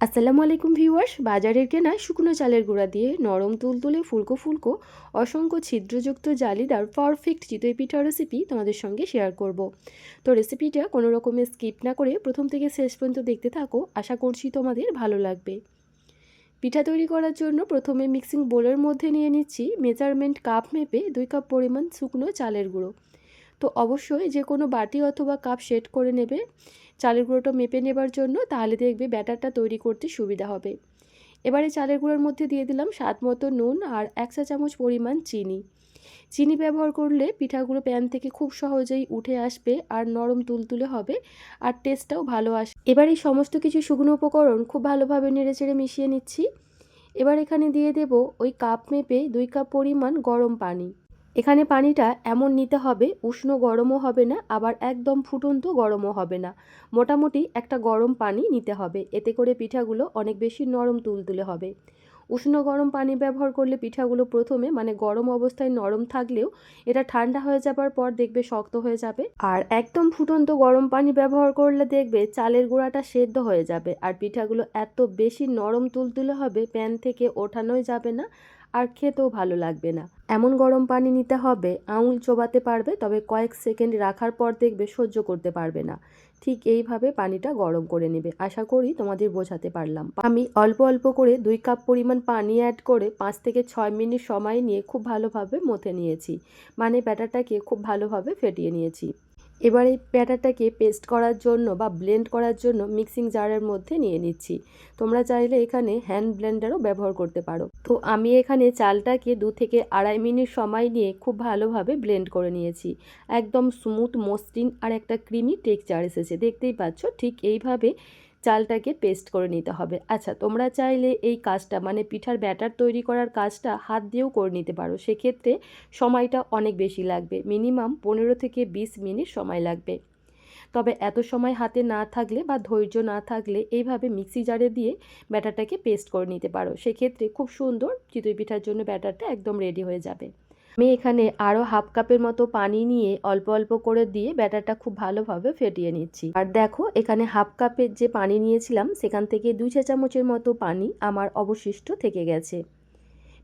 আসসালামু আলাইকুম ভিউয়ার্স। বাজারের কেনা শুকনো চালের গুঁড়া দিয়ে নরম তুলতুলে ফুলকো ফুলকো অসংখ্য ছিদ্রযুক্ত জালিদার পারফেক্ট চিতই পিঠা রেসিপি তোমাদের সঙ্গে শেয়ার করব। তো রেসিপিটা কোনো রকমে স্কিপ না করে প্রথম থেকে শেষ পর্যন্ত দেখতে থাকো, আশা করছি তোমাদের ভালো লাগবে। পিঠা তৈরি করার জন্য প্রথমে মিক্সিং বোলের মধ্যে নিয়ে নিচ্ছি মেজারমেন্ট কাপ মেপে 2 কাপ পরিমাণ শুকনো চালের গুঁড়ো। তো অবশ্যই যে কোনো বাটি অথবা কাপ সেট করে নেবে চালের গুঁড়োটা মেপে নেবার জন্য, তাহলে দেখবে ব্যাটারটা তৈরি করতে সুবিধা হবে। এবারে চালের গুঁড়োর মধ্যে দিয়ে দিলাম স্বাদ মতো নুন আর 1 চা চামচ পরিমাণ চিনি। চিনি ব্যবহার করলে পিঠাগুলো প্যান থেকে খুব সহজেই উঠে আসবে আর নরম তুলতুলে হবে, আর টেস্টটাও ভালো আসবে। এবার এই সমস্ত কিছু শুকনো উপকরণ খুব ভালোভাবে নেড়েচেড়ে মিশিয়ে নিচ্ছি। এবার এখানে দিয়ে দেব ওই কাপ মেপে 2 কাপ পরিমাণ গরম পানি। এখানে পানিটা এমন নিতে হবে, উষ্ণ গরমও হবে না আবার একদম ফুটন্ত গরমও হবে না, মোটামুটি একটা গরম পানি নিতে হবে। এতে করে পিঠাগুলো অনেক বেশি নরম তুলতুলে হবে। উষ্ণ গরম পানি ব্যবহার করলে পিঠাগুলো প্রথমে গরম অবস্থায় নরম থাকলেও এটা ঠান্ডা হয়ে যাবার পর দেখবে শক্ত হয়ে যাবে। আর একদম ফুটন্ত গরম পানি ব্যবহার করলে দেখবে চালের গুঁড়াটা সেদ্ধ হয়ে যাবে আর পিঠাগুলো এত বেশি নরম তুলতুলে হবে প্যান থেকে ওঠানোই যাবে না আর খেতেও ভালো লাগবে না। এমন গরম পানি নিতে হবে আঙুল চোবাতে পারবে, তবে কয়েক সেকেন্ড রাখার পর দেখবে সহ্য করতে পারবে না। ঠিক এইভাবে পানিটা গরম করে নেবে। আশা করি তোমাদের বোঝাতে পারলাম। আমি অল্প অল্প করে 2 কাপ পরিমাণ পানি অ্যাড করে 5 থেকে 6 মিনিট সময় নিয়ে খুব ভালোভাবে মথে নিয়েছি, ব্যাটারটাকে খুব ভালোভাবে ফেটিয়ে নিয়েছি। এবার এই ব্যাটারটাকে পেস্ট করার জন্য বা ব্লেন্ড করার জন্য মিক্সিং জারের মধ্যে নিয়ে নিচ্ছি। তোমরা চাইলে এখানে হ্যান্ড ব্লেন্ডারও ব্যবহার করতে পারো। তো আমি এখানে চালটাকে 2 থেকে 2.5 মিনিট সময় নিয়ে খুব ভালোভাবে ব্লেন্ড করে নিয়েছি। একদম স্মুথ মসৃণ আর একটা ক্রিমি টেক্সচার এসেছে, দেখতেই পাচ্ছ। ঠিক এইভাবে চালটাকে পেস্ট করে নিতে হবে। আচ্ছা, তোমরা চাইলে এই কাজটা পিঠার ব্যাটার তৈরি করার কাজটা হাত দিয়েও করে নিতে পারো, সেক্ষেত্রে সময়টা অনেক বেশি লাগবে, মিনিমাম 15 থেকে 20 মিনিট সময় লাগবে। তবে এত সময় হাতে না থাকলে বা ধৈর্য না থাকলে এইভাবে মিক্সি জারে দিয়ে ব্যাটারটাকে পেস্ট করে নিতে পারো, সেক্ষেত্রে খুব সুন্দর চিতই পিঠার জন্য ব্যাটারটা একদম রেডি হয়ে যাবে। আমি এখানে আরও হাফ কাপের মতো পানি নিয়ে অল্প অল্প করে দিয়ে ব্যাটারটা খুব ভালোভাবে ফেটিয়ে নিচ্ছি। আর দেখো, এখানে হাফ কাপের যে পানি নিয়েছিলাম সেখান থেকে 2 চা চামচের মতো পানি আমার অবশিষ্ট থেকে গেছে।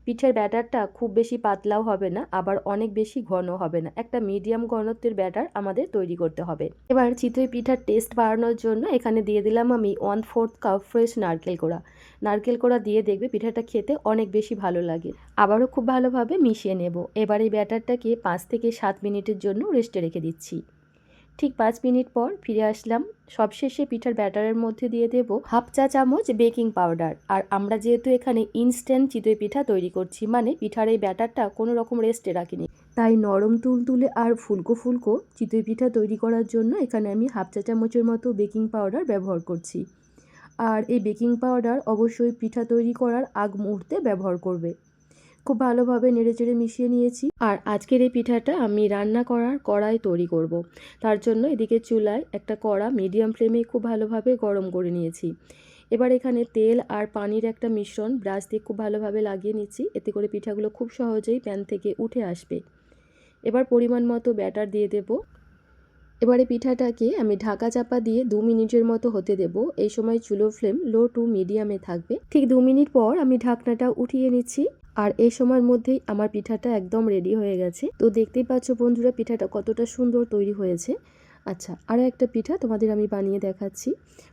পিঠের ব্যাটারটা খুব বেশি পাতলাও হবে না আবার অনেক বেশি ঘন হবে না, একটা মিডিয়াম ঘনত্বের ব্যাটার আমাদের তৈরি করতে হবে। এবার চিতই পিঠার টেস্ট বাড়ানোর জন্য এখানে দিয়ে দিলাম আমি 1/4 কাপ ফ্রেশ নারকেল কোড়া। নারকেল কোড়া দিয়ে দেখবে পিঠাটা খেতে অনেক বেশি ভালো লাগে। আবারও খুব ভালোভাবে মিশিয়ে নেব। এবার এই ব্যাটারটাকে 5 থেকে 7 মিনিটের জন্য রেস্টে রেখে দিচ্ছি। ঠিক 5 মিনিট পর ফিরে আসলাম। সবশেষে পিঠার ব্যাটারের মধ্যে দিয়ে দেব হাফ চা চামচ বেকিং পাউডার। আর আমরা যেহেতু এখানে ইনস্ট্যান্ট চিতই পিঠা তৈরি করছি, পিঠার এই ব্যাটারটা কোনো রকম রেস্টে রাখিনি, তাই নরম তুলতুলে আর ফুলকো ফুলকো চিতই পিঠা তৈরি করার জন্য এখানে আমি হাফ চা চামচের মতো বেকিং পাউডার ব্যবহার করছি। আর এই বেকিং পাউডার অবশ্যই পিঠা তৈরি করার আগ মুহূর্তে ব্যবহার করবে। খুব ভালোভাবে নেড়েচেড়ে মিশিয়ে নিয়েছি। আর আজকের এই পিঠাটা আমি রান্না করার কড়াই তৈরি করব। তার জন্য এদিকে চুলায় একটা কড়া মিডিয়াম ফ্লেমে খুব ভালোভাবে গরম করে নিয়েছি। এবার এখানে তেল আর পানির একটা মিশ্রণ ব্রাশ দিয়ে খুব ভালোভাবে লাগিয়ে নিচ্ছি, এতে করে পিঠাগুলো খুব সহজেই প্যান থেকে উঠে আসবে। এবার পরিমাণ মতো ব্যাটার দিয়ে দেব। এবারে পিঠাটাকে আমি ঢাকা চাপা দিয়ে 2 মিনিটের মতো হতে দেব। এই সময় চুলোর ফ্লেম লো টু মিডিয়ামে থাকবে। ঠিক 2 মিনিট পর আমি ঢাকনাটা উঠিয়ে নিচ্ছি। আর এই সময়ের মধ্যেই আমার পিঠাটা একদম রেডি হয়ে গেছে। তো দেখতেই পাচ্ছ বন্ধুরা পিঠাটা কতটা সুন্দর তৈরি হয়েছে। আচ্ছা, আরও একটা পিঠা তোমাদের আমি বানিয়ে দেখাচ্ছি।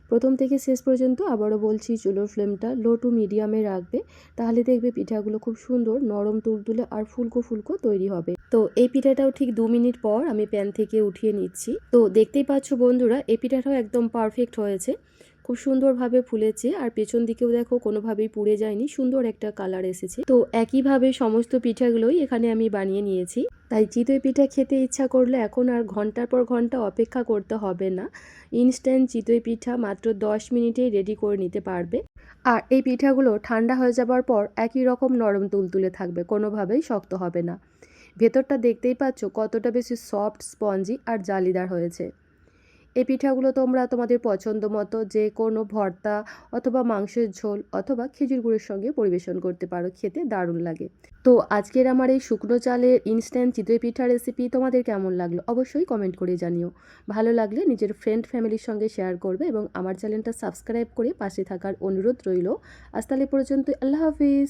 প্রথম থেকে শেষ পর্যন্ত আবারও বলছি, চুলোর ফ্লেমটা লো টু মিডিয়ামে রাখবে, তাহলে দেখবে পিঠাগুলো খুব সুন্দর নরম তুলতুলে আর ফুলকো ফুলকো তৈরি হবে। তো এই পিঠাটাও ঠিক 2 মিনিট পর আমি প্যান থেকে উঠিয়ে নিচ্ছি। তো দেখতেই পাচ্ছ বন্ধুরা, এই পিঠাটাও একদম পারফেক্ট হয়েছে, খুব সুন্দরভাবে ফুলেছে আর পেছন দিকেও দেখো কোনোভাবেই পুড়ে যায়নি, সুন্দর একটা কালার এসেছে। তো একইভাবে সমস্ত পিঠাগুলোই এখানে আমি বানিয়ে নিয়েছি। তাই চিতই পিঠা খেতে ইচ্ছা করলে এখন আর ঘন্টার পর ঘন্টা অপেক্ষা করতে হবে না। ইনস্ট্যান্ট চিতই পিঠা মাত্র 10 মিনিটেই রেডি করে নিতে পারবে। আর এই পিঠাগুলো ঠান্ডা হয়ে যাবার পর একই রকম নরম তুলতুলে থাকবে, কোনোভাবেই শক্ত হবে না। ভেতরটা দেখতেই পাচ্ছ কতটা বেশি সফট, স্পঞ্জি আর জালিদার হয়েছে। এই পিঠাগুলো তোমরা তোমাদের পছন্দ মতো যে কোনো ভর্তা অথবা মাংসের ঝোল অথবা খেজুর গুড়ের সঙ্গে পরিবেশন করতে পারো, খেতে দারুণ লাগে। তো আজকের আমার এই শুকনো চালের ইনস্ট্যান্ট চিতই পিঠা রেসিপি তোমাদের কেমন লাগলো অবশ্যই কমেন্ট করে জানিও। ভালো লাগলে নিজের ফ্রেন্ড ফ্যামিলির সঙ্গে শেয়ার করবে এবং আমার চ্যানেলটা সাবস্ক্রাইব করে পাশে থাকার অনুরোধ রইল। আজ তাহলে পর্যন্ত, আল্লাহ হাফিজ।